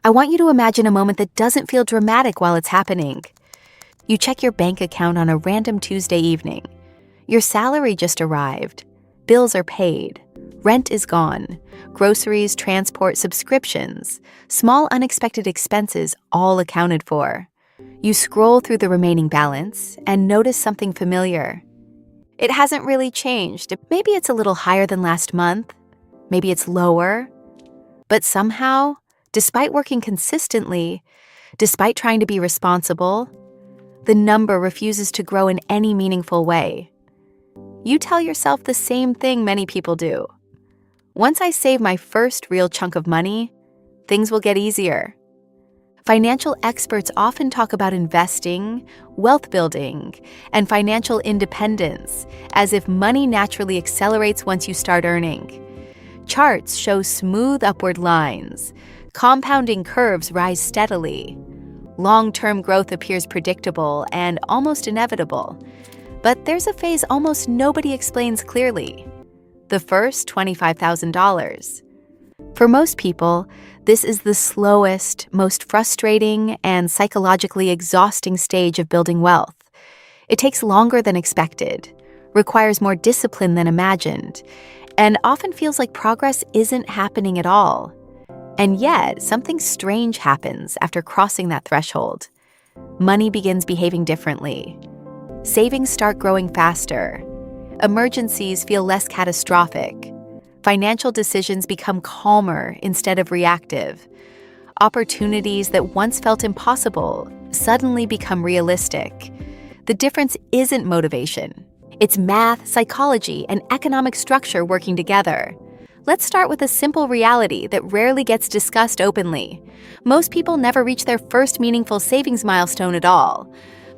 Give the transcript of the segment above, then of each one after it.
I want you to imagine a moment that doesn't feel dramatic while it's happening. You check your bank account on a random Tuesday evening. Your salary just arrived. Bills are paid. Rent is gone. Groceries, transport, subscriptions, small unexpected expenses all accounted for. You scroll through the remaining balance and notice something familiar. It hasn't really changed. Maybe it's a little higher than last month. Maybe it's lower. But somehow, despite working consistently, despite trying to be responsible, the number refuses to grow in any meaningful way. You tell yourself the same thing many people do. Once I save my first real chunk of money, things will get easier. Financial experts often talk about investing, wealth building, and financial independence as if money naturally accelerates once you start earning. Charts show smooth upward lines. Compounding curves rise steadily. Long-term growth appears predictable and almost inevitable. But there's a phase almost nobody explains clearly. The first $25,000. For most people, this is the slowest, most frustrating, and psychologically exhausting stage of building wealth. It takes longer than expected, requires more discipline than imagined, and often feels like progress isn't happening at all. And yet, something strange happens after crossing that threshold. Money begins behaving differently. Savings start growing faster. Emergencies feel less catastrophic. Financial decisions become calmer instead of reactive. Opportunities that once felt impossible suddenly become realistic. The difference isn't motivation. It's math, psychology, and economic structure working together. Let's start with a simple reality that rarely gets discussed openly. Most people never reach their first meaningful savings milestone at all.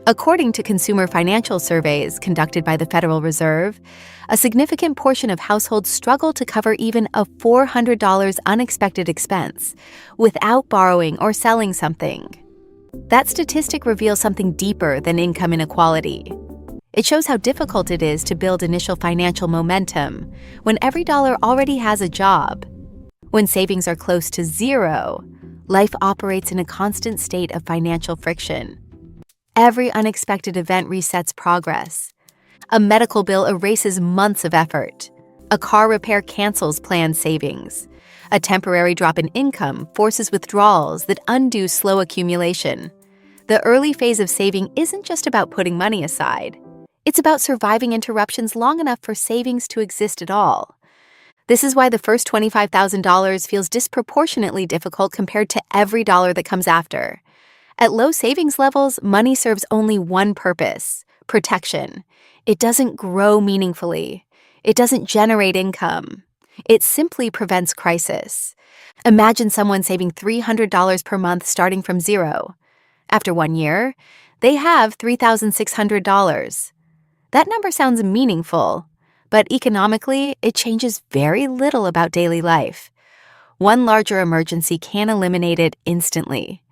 According to consumer financial surveys conducted by the Federal Reserve, a significant portion of households struggle to cover even a $400 unexpected expense without borrowing or selling something. That statistic reveals something deeper than income inequality. It shows how difficult it is to build initial financial momentum when every dollar already has a job. When savings are close to zero, life operates in a constant state of financial friction. Every unexpected event resets progress. A medical bill erases months of effort. A car repair cancels planned savings. A temporary drop in income forces withdrawals that undo slow accumulation. The early phase of saving isn't just about putting money aside. It's about surviving interruptions long enough for savings to exist at all. This is why the first $25,000 feels disproportionately difficult compared to every dollar that comes after. At low savings levels, money serves only one purpose: protection. It doesn't grow meaningfully. It doesn't generate income. It simply prevents crisis. Imagine someone saving $300 per month starting from zero. After 1 year, they have $3,600. That number sounds meaningful, but economically, it changes very little about daily life. One larger emergency can eliminate it instantly.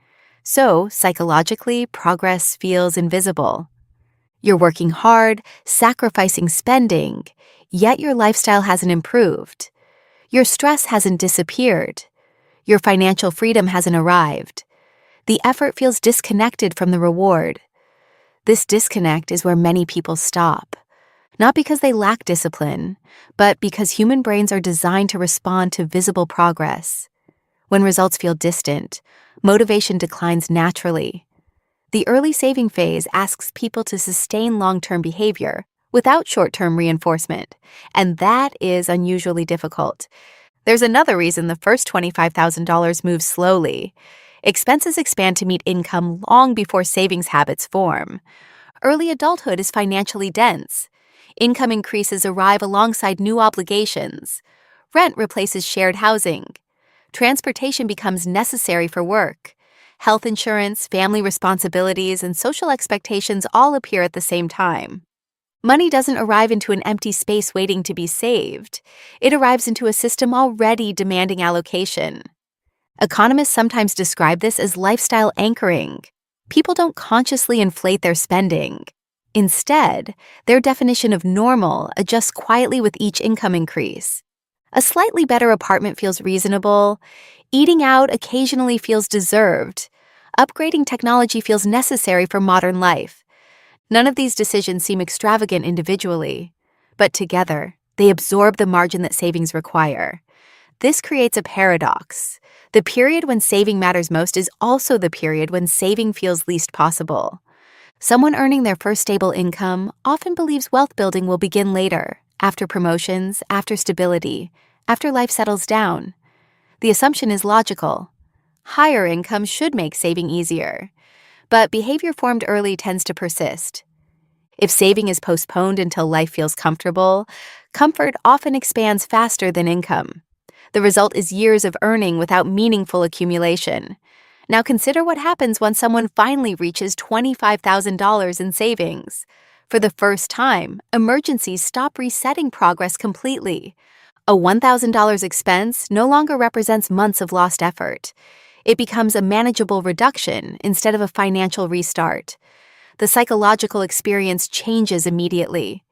So, psychologically, progress feels invisible. You're working hard, sacrificing spending, yet your lifestyle hasn't improved. Your stress hasn't disappeared. Your financial freedom hasn't arrived. The effort feels disconnected from the reward. This disconnect is where many people stop. Not because they lack discipline, but because human brains are designed to respond to visible progress. When results feel distant, motivation declines naturally. The early saving phase asks people to sustain long-term behavior without short-term reinforcement, and that is unusually difficult. There's another reason the first $25,000 moves slowly. Expenses expand to meet income long before savings habits form. Early adulthood is financially dense. Income increases arrive alongside new obligations. Rent replaces shared housing. Transportation becomes necessary for work. Health insurance, family responsibilities, and social expectations all appear at the same time. Money doesn't arrive into an empty space waiting to be saved. It arrives into a system already demanding allocation. Economists sometimes describe this as lifestyle anchoring. People don't consciously inflate their spending. Instead, their definition of normal adjusts quietly with each income increase. A slightly better apartment feels reasonable. Eating out occasionally feels deserved. Upgrading technology feels necessary for modern life. None of these decisions seem extravagant individually, but together, they absorb the margin that savings require. This creates a paradox. The period when saving matters most is also the period when saving feels least possible. Someone earning their first stable income often believes wealth building will begin later, after promotions, after stability, after life settles down. The assumption is logical. Higher income should make saving easier. But behavior formed early tends to persist. If saving is postponed until life feels comfortable, comfort often expands faster than income. The result is years of earning without meaningful accumulation. Now consider what happens when someone finally reaches $25,000 in savings. For the first time, emergencies stop resetting progress completely. A $1,000 expense no longer represents months of lost effort. It becomes a manageable reduction instead of a financial restart. The psychological experience changes immediately.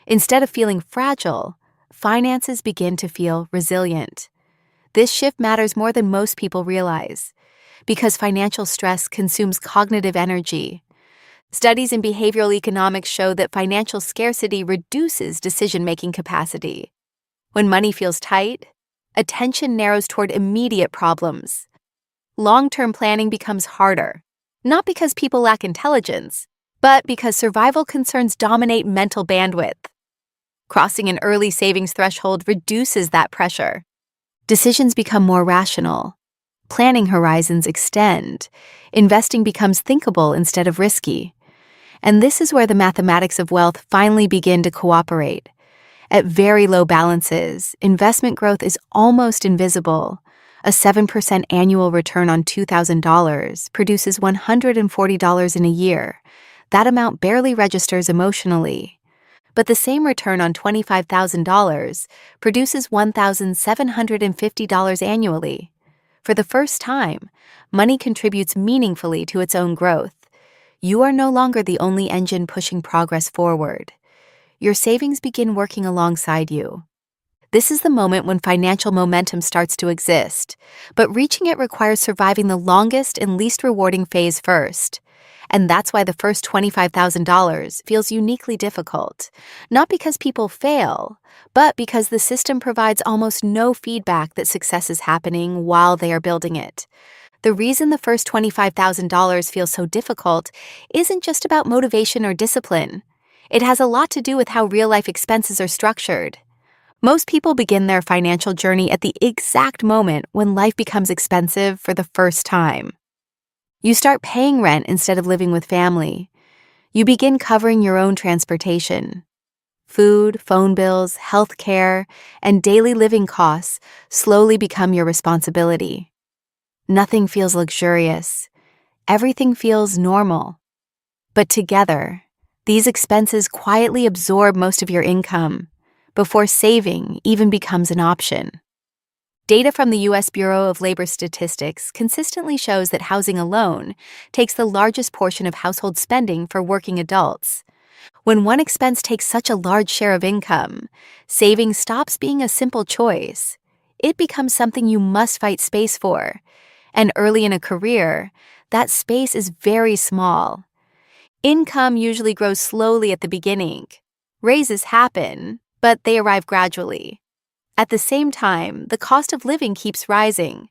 Instead of feeling fragile, finances begin to feel resilient. This shift matters more than most people realize, because financial stress consumes cognitive energy. Studies in behavioral economics show that financial scarcity reduces decision-making capacity. When money feels tight, attention narrows toward immediate problems. Long-term planning becomes harder, not because people lack intelligence, but because survival concerns dominate mental bandwidth. Crossing an early savings threshold reduces that pressure. Decisions become more rational. Planning horizons extend. Investing becomes thinkable instead of risky. And this is where the mathematics of wealth finally begin to cooperate. At very low balances, investment growth is almost invisible. A 7% annual return on $2,000 produces $140 in a year. That amount barely registers emotionally. But the same return on $25,000 produces $1,750 annually. For the first time, money contributes meaningfully to its own growth. You are no longer the only engine pushing progress forward. Your savings begin working alongside you. This is the moment when financial momentum starts to exist, but reaching it requires surviving the longest and least rewarding phase first. And that's why the first $25,000 feels uniquely difficult, not because people fail, but because the system provides almost no feedback that success is happening while they are building it. The reason the first $25,000 feels so difficult isn't just about motivation or discipline. It has a lot to do with how real-life expenses are structured. Most people begin their financial journey at the exact moment when life becomes expensive for the first time. You start paying rent instead of living with family. You begin covering your own transportation. Food, phone bills, health care, and daily living costs slowly become your responsibility. Nothing feels luxurious. Everything feels normal. But together, these expenses quietly absorb most of your income before saving even becomes an option. Data from the U.S. Bureau of Labor Statistics consistently shows that housing alone takes the largest portion of household spending for working adults. When one expense takes such a large share of income, saving stops being a simple choice. It becomes something you must fight space for. And early in a career, that space is very small. Income usually grows slowly at the beginning. Raises happen, but they arrive gradually. At the same time, the cost of living keeps rising.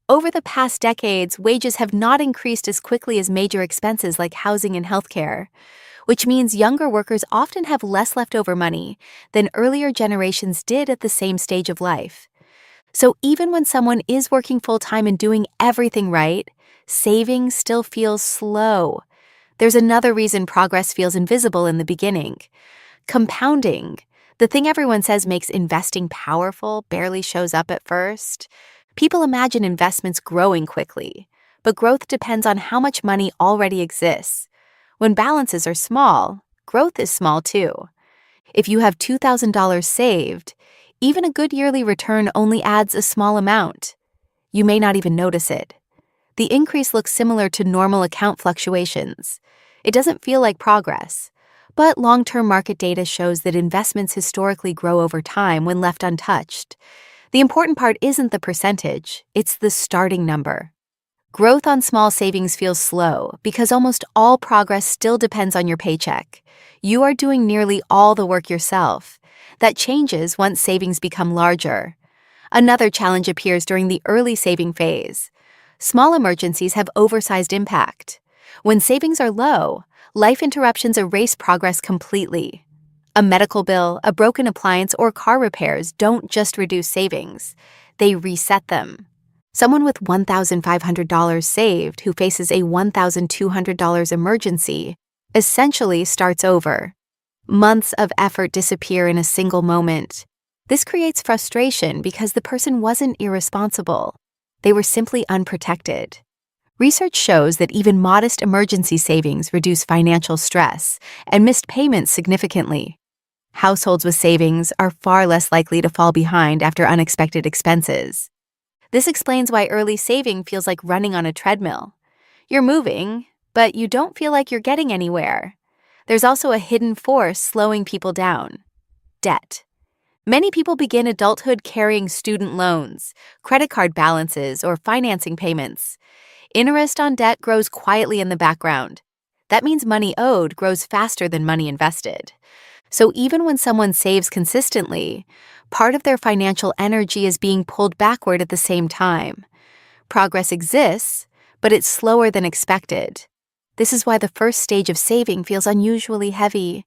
Over the past decades, wages have not increased as quickly as major expenses like housing and healthcare, which means younger workers often have less leftover money than earlier generations did at the same stage of life. So even when someone is working full-time and doing everything right, saving still feels slow. There's another reason progress feels invisible in the beginning. Compounding. The thing everyone says makes investing powerful barely shows up at first. People imagine investments growing quickly, but growth depends on how much money already exists. When balances are small, growth is small too. If you have $2,000 saved, even a good yearly return only adds a small amount. You may not even notice it. The increase looks similar to normal account fluctuations. It doesn't feel like progress. But long-term market data shows that investments historically grow over time when left untouched. The important part isn't the percentage, it's the starting number. Growth on small savings feels slow because almost all progress still depends on your paycheck. You are doing nearly all the work yourself. That changes once savings become larger. Another challenge appears during the early saving phase. Small emergencies have oversized impact. When savings are low, life interruptions erase progress completely. A medical bill, a broken appliance, or car repairs don't just reduce savings, they reset them. Someone with $1,500 saved who faces a $1,200 emergency essentially starts over. Months of effort disappear in a single moment. This creates frustration because the person wasn't irresponsible. They were simply unprotected. Research shows that even modest emergency savings reduce financial stress and missed payments significantly. Households with savings are far less likely to fall behind after unexpected expenses. This explains why early saving feels like running on a treadmill. You're moving, but you don't feel like you're getting anywhere. There's also a hidden force slowing people down: debt. Many people begin adulthood carrying student loans, credit card balances, or financing payments. Interest on debt grows quietly in the background. That means money owed grows faster than money invested. So even when someone saves consistently, part of their financial energy is being pulled backward at the same time. Progress exists, but it's slower than expected. This is why the first stage of saving feels unusually heavy.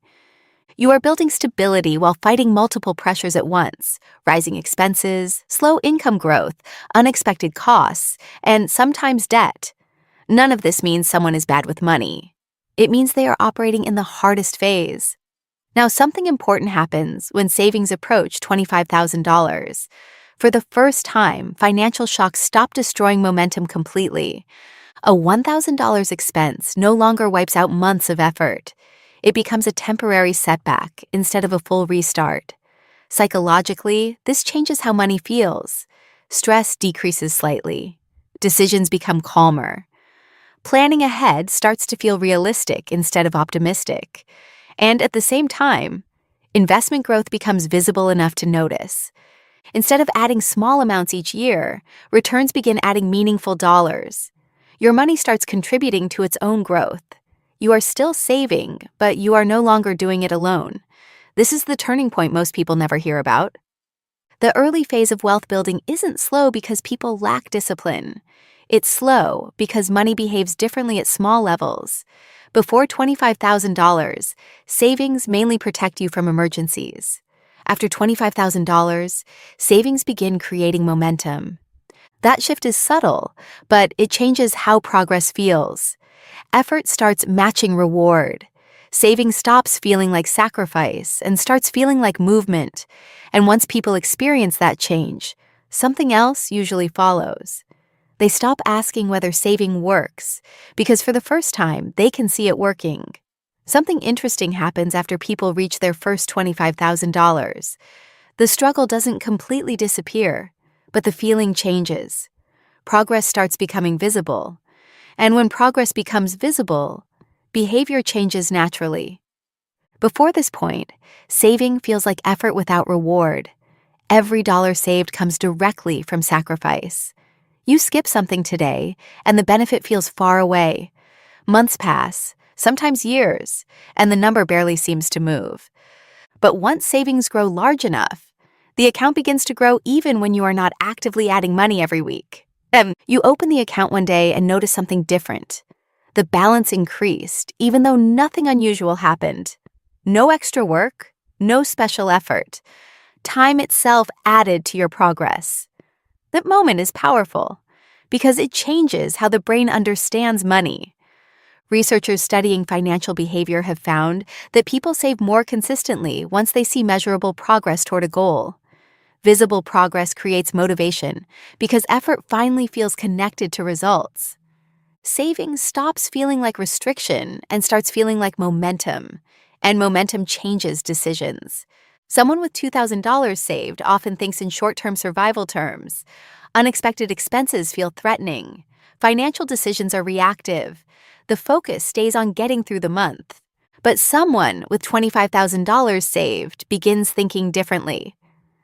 You are building stability while fighting multiple pressures at once: rising expenses, slow income growth, unexpected costs, and sometimes debt. None of this means someone is bad with money. It means they are operating in the hardest phase. Now, something important happens when savings approach $25,000. For the first time, financial shocks stop destroying momentum completely. A $1,000 expense no longer wipes out months of effort. It becomes a temporary setback instead of a full restart. Psychologically, this changes how money feels. Stress decreases slightly. Decisions become calmer. Planning ahead starts to feel realistic instead of optimistic. And at the same time, investment growth becomes visible enough to notice. Instead of adding small amounts each year, returns begin adding meaningful dollars. Your money starts contributing to its own growth. You are still saving, but you are no longer doing it alone. This is the turning point most people never hear about. The early phase of wealth building isn't slow because people lack discipline. It's slow because money behaves differently at small levels. Before $25,000, savings mainly protect you from emergencies. After $25,000, savings begin creating momentum. That shift is subtle, but it changes how progress feels. Effort starts matching reward. Saving stops feeling like sacrifice and starts feeling like movement. And once people experience that change, something else usually follows. They stop asking whether saving works, because for the first time, they can see it working. Something interesting happens after people reach their first $25,000. The struggle doesn't completely disappear, but the feeling changes. Progress starts becoming visible. And when progress becomes visible, behavior changes naturally. Before this point, saving feels like effort without reward. Every dollar saved comes directly from sacrifice. You skip something today, and the benefit feels far away. Months pass, sometimes years, and the number barely seems to move. But once savings grow large enough, the account begins to grow even when you are not actively adding money every week. You open the account one day and notice something different. The balance increased, even though nothing unusual happened. No extra work, no special effort. Time itself added to your progress. That moment is powerful because it changes how the brain understands money. Researchers studying financial behavior have found that people save more consistently once they see measurable progress toward a goal. Visible progress creates motivation because effort finally feels connected to results. Saving stops feeling like restriction and starts feeling like momentum, and momentum changes decisions. Someone with $2,000 saved often thinks in short-term survival terms. Unexpected expenses feel threatening. Financial decisions are reactive. The focus stays on getting through the month. But someone with $25,000 saved begins thinking differently.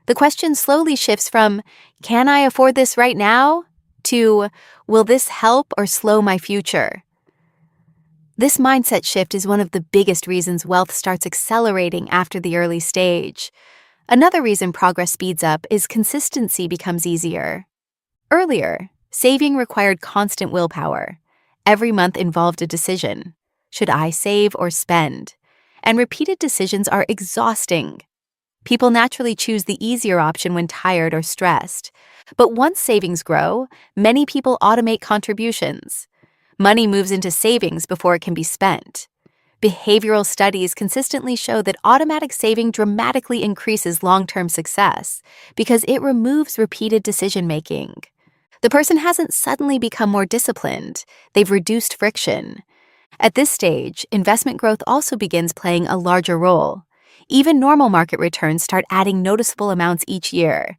The question slowly shifts from, can I afford this right now? To, will this help or slow my future? This mindset shift is one of the biggest reasons wealth starts accelerating after the early stage. Another reason progress speeds up is consistency becomes easier. Earlier, saving required constant willpower. Every month involved a decision. Should I save or spend? And repeated decisions are exhausting. People naturally choose the easier option when tired or stressed. But once savings grow, many people automate contributions. Money moves into savings before it can be spent. Behavioral studies consistently show that automatic saving dramatically increases long-term success because it removes repeated decision-making. The person hasn't suddenly become more disciplined, they've reduced friction. At this stage, investment growth also begins playing a larger role. Even normal market returns start adding noticeable amounts each year.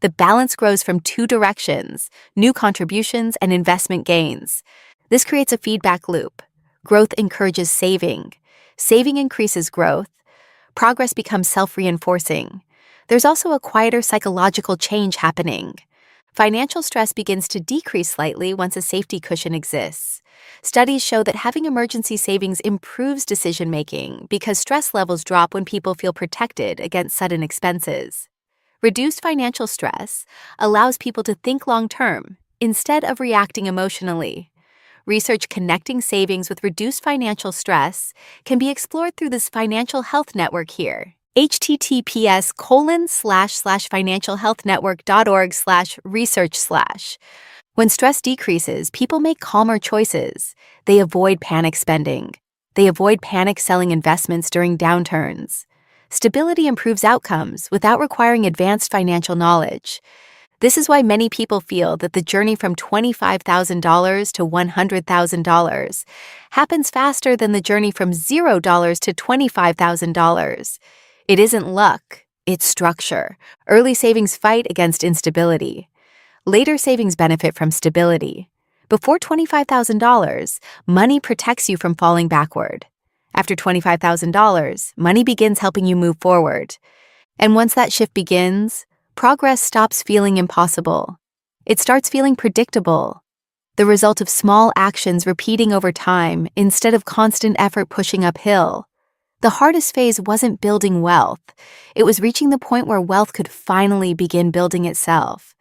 The balance grows from two directions: new contributions and investment gains. This creates a feedback loop. Growth encourages saving. Saving increases growth. Progress becomes self-reinforcing. There's also a quieter psychological change happening. Financial stress begins to decrease slightly once a safety cushion exists. Studies show that having emergency savings improves decision-making because stress levels drop when people feel protected against sudden expenses. Reduced financial stress allows people to think long-term instead of reacting emotionally. Research connecting savings with reduced financial stress can be explored through this financial health network here. https://financialhealthnetwork.org/research/. When stress decreases, people make calmer choices. They avoid panic spending. They avoid panic selling investments during downturns. Stability improves outcomes without requiring advanced financial knowledge. This is why many people feel that the journey from $25,000 to $100,000 happens faster than the journey from $0 to $25,000. It isn't luck, it's structure. Early savings fight against instability. Later savings benefit from stability. Before $25,000, money protects you from falling backward. After $25,000, money begins helping you move forward. And once that shift begins, progress stops feeling impossible. It starts feeling predictable, the result of small actions repeating over time instead of constant effort pushing uphill. The hardest phase wasn't building wealth. It was reaching the point where wealth could finally begin building itself.